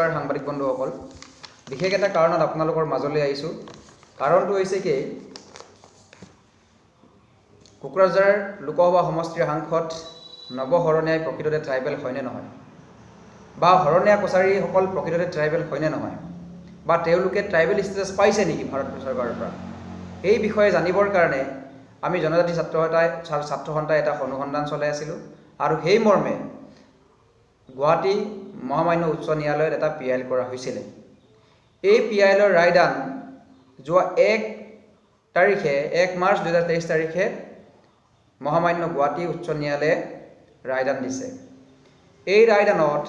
নমস্কাৰ সাংবাদিক বন্ধুসকল, বিশেষ এটা কাৰণত আপোনালোকৰ মাজলৈ আহিছোঁ। কাৰণটো হৈছে কি, কোকৰাঝাৰ লোকসভা সমষ্টিৰ সাংসদ নৱ শৰণীয়াই প্ৰকৃততে ট্ৰাইবেল হয়নে নহয়, বা শৰণীয়া কছাৰীসকল প্ৰকৃততে ট্ৰাইবেল হয়নে নহয়, বা তেওঁলোকে ট্ৰাইবেল ষ্টেটাছ পাইছে নেকি ভাৰত চৰকাৰৰ পৰা, এই বিষয়ে জানিবৰ কাৰণে আমি জনজাতি ছাত্ৰ সন্থাই এটা অনুসন্ধান চলাই আছিলোঁ। আৰু সেই মৰ্মে গুৱাহাটী মহামান্য উচ্চ ন্যায়ালয়ত এটা PIL কৰা হৈছিলে। এই PILৰ ৰায়দান যোৱা 1 মাৰ্চ 2023 তাৰিখে মহামান্য গুৱাহাটী উচ্চ ন্যায়ালয়ে ৰায়দান দিছে। এই ৰায়দানত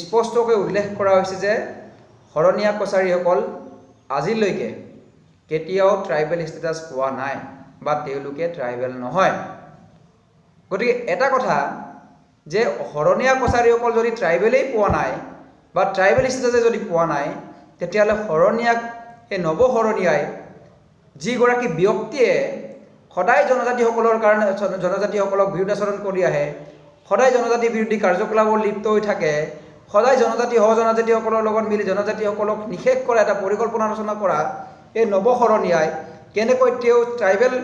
স্পষ্টকৈ উল্লেখ কৰা হৈছে যে শৰণীয়া কছাৰীসকল আজিলৈকে কেতিয়াও ট্ৰাইবেল ষ্টেটাছ পোৱা নাই বা তেওঁলোকে ট্ৰাইবেল নহয়। গতিকে এটা কথা যে শৰণীয়া কছাৰীসকল যদি ট্ৰাইবেলেই পোৱা নাই বা ট্ৰাইবেল ষ্টেটাছে যদি পোৱা নাই, তেতিয়াহ'লে শৰণীয়াক সেই নৱ শৰণীয়াই যিগৰাকী ব্যক্তিয়ে সদায় জনজাতিসকলৰ কাৰণে জনজাতিসকলক বিৰুদ্ধাচৰণ কৰি আহে, সদায় জনজাতি বিৰোধী কাৰ্যকলাপত লিপ্ত হৈ থাকে, সদায় সহজনজাতিসকলৰ লগত মিলি জনজাতিসকলক নিষেধ কৰা এটা পৰিকল্পনা ৰচনা কৰা এই নৱ শৰণীয়াই কেনেকৈ তেওঁ ট্ৰাইবেল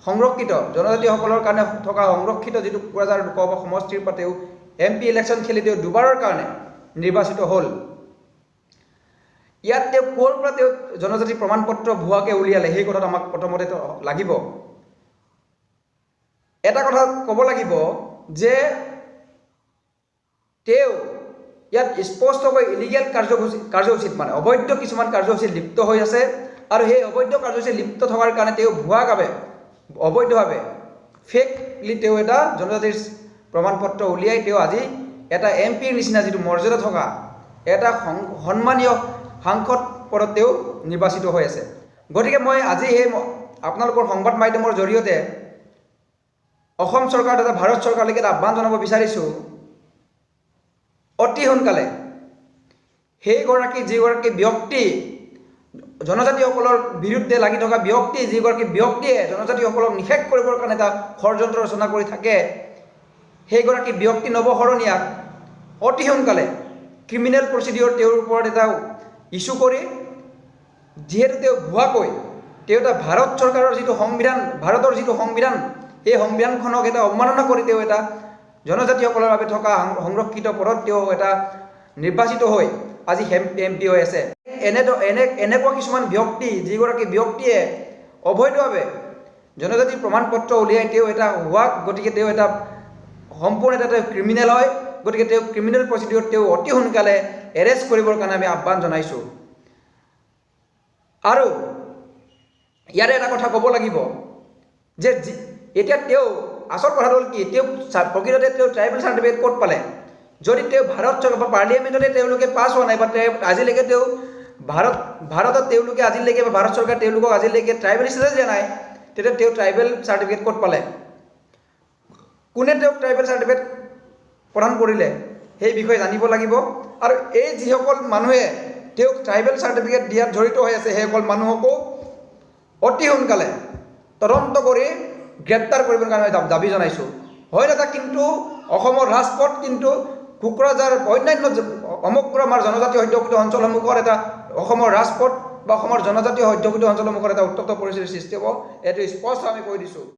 সংৰক্ষিত জনজাতিসকলৰ কাৰণে থকা সংৰক্ষিত যিটো কোকৰাঝাৰ লোকসভা সমষ্টিৰ পৰা তেওঁ MP ইলেকশ্যন খেলি তেওঁ দুবাৰৰ কাৰণে নিৰ্বাচিত হ'ল। ইয়াত তেওঁ ক'ৰ পৰা তেওঁ জনজাতি প্ৰমাণ পত্ৰ ভুৱাকৈ উলিয়ালে, সেই কথাত আমাক প্ৰথমতে লাগিব। এটা কথা ক'ব লাগিব যে তেওঁ ইয়াত স্পষ্টকৈ ইলিগেল কাৰ্যসূচীত মানে অবৈধ কিছুমান কাৰ্যসূচীত লিপ্ত হৈ আছে, আৰু সেই অবৈধ কাৰ্যসূচীত লিপ্ত থকাৰ কাৰণে তেওঁ ভুৱাভাৱে অবৈধভাৱে ফেকলি তেওঁ এটা জনজাতিৰ প্ৰমাণ পত্ৰ উলিয়াই তেওঁ আজি এটা MPৰ নিচিনা যিটো মৰ্যাদা থকা এটা সন্মানীয় সাংসদ পদত তেওঁ নিৰ্বাচিত হৈ আছে। গতিকে মই আজি সেই আপোনালোকৰ সংবাদ মাধ্যমৰ জৰিয়তে অসম চৰকাৰ তথা ভাৰত চৰকাৰলৈকে এটা আহ্বান জনাব বিচাৰিছোঁ, অতি সোনকালে যিগৰাকী ব্যক্তি জনজাতিসকলৰ বিৰুদ্ধে লাগি থকা ব্যক্তি, যিগৰাকী ব্যক্তিয়ে জনজাতিসকলক নিষেধ কৰিবৰ কাৰণে এটা ষড়যন্ত্ৰ ৰচনা কৰি থাকে, সেইগৰাকী ব্যক্তি নৱ শৰণীয়াক অতি সোনকালে ক্ৰিমিনেল প্ৰচিডিঅ'ৰ তেওঁৰ ওপৰত এটা ইছ্যু কৰি, যিহেতু তেওঁ ভুৱাকৈ তেওঁ এটা ভাৰত চৰকাৰৰ যিটো সংবিধান, ভাৰতৰ যিটো সংবিধান, সেই সংবিধানখনক এটা অৱমাননা কৰি তেওঁ এটা জনজাতিসকলৰ বাবে থকা সংৰক্ষিত পদত তেওঁ এটা নিৰ্বাচিত হৈ আজি MP হৈ আছে। এনেকুৱা কিছুমান ব্যক্তি, যিগৰাকী ব্যক্তিয়ে অবৈধভাৱে জনজাতিৰ প্ৰমাণ পত্ৰ উলিয়াই তেওঁ এটা হোৱাক, গতিকে তেওঁ এটা সম্পূৰ্ণ এটা ক্ৰিমিনেল হয়। গতিকে তেওঁ ক্ৰিমিনেল প্ৰচিডিঅ'ত তেওঁ অতি সোনকালে এৰেষ্ট কৰিবৰ কাৰণে আমি আহ্বান জনাইছোঁ। আৰু ইয়াৰে এটা কথা ক'ব লাগিব যে এতিয়া তেওঁ আচল কথাটো হ'ল কি, তেওঁ প্ৰকৃততে তেওঁ ট্ৰাইবেল চাৰ্টিফিকেট ক'ত পালে? যদি তেওঁ ভাৰত চৰকাৰ বা পাৰ্লিয়ামেণ্টতে তেওঁলোকে পাছ হোৱা নাই বা আজিলৈকে তেওঁ ভাৰতত তেওঁলোকে আজিলৈকে বা ভাৰত চৰকাৰে তেওঁলোকক আজিলৈকে ট্ৰাইবেল ষ্টেটাছ দিয়া নাই, তেতিয়া তেওঁ ট্ৰাইবেল চাৰ্টিফিকেট ক'ত পালে? কোনে তেওঁক ট্ৰাইবেল চাৰ্টিফিকেট প্ৰদান কৰিলে, সেই বিষয়ে জানিব লাগিব। আৰু এই যিসকল মানুহে তেওঁক ট্ৰাইবেল চাৰ্টিফিকেট দিয়াত জড়িত হৈ আছে, সেইসকল মানুহকো অতি সোনকালে তদন্ত কৰি গ্ৰেপ্তাৰ কৰিবৰ কাৰণে দাবী জনাইছোঁ। হয় দাদা, কিন্তু অসমৰ ৰাজপথ কিন্তু কোকৰাঝাৰ অন্যান্য সমগ্ৰ আমাৰ জনজাতীয় অধ্যুষিত অঞ্চলসমূহৰ এটা অসমৰ ৰাজপথ বা অসমৰ জনজাতীয় অধ্যুষিত অঞ্চলসমূহৰ এটা উত্তপ্ত পৰিস্থিতিৰ সৃষ্টি হ'ব, এইটো স্পষ্ট আমি কৈ দিছোঁ।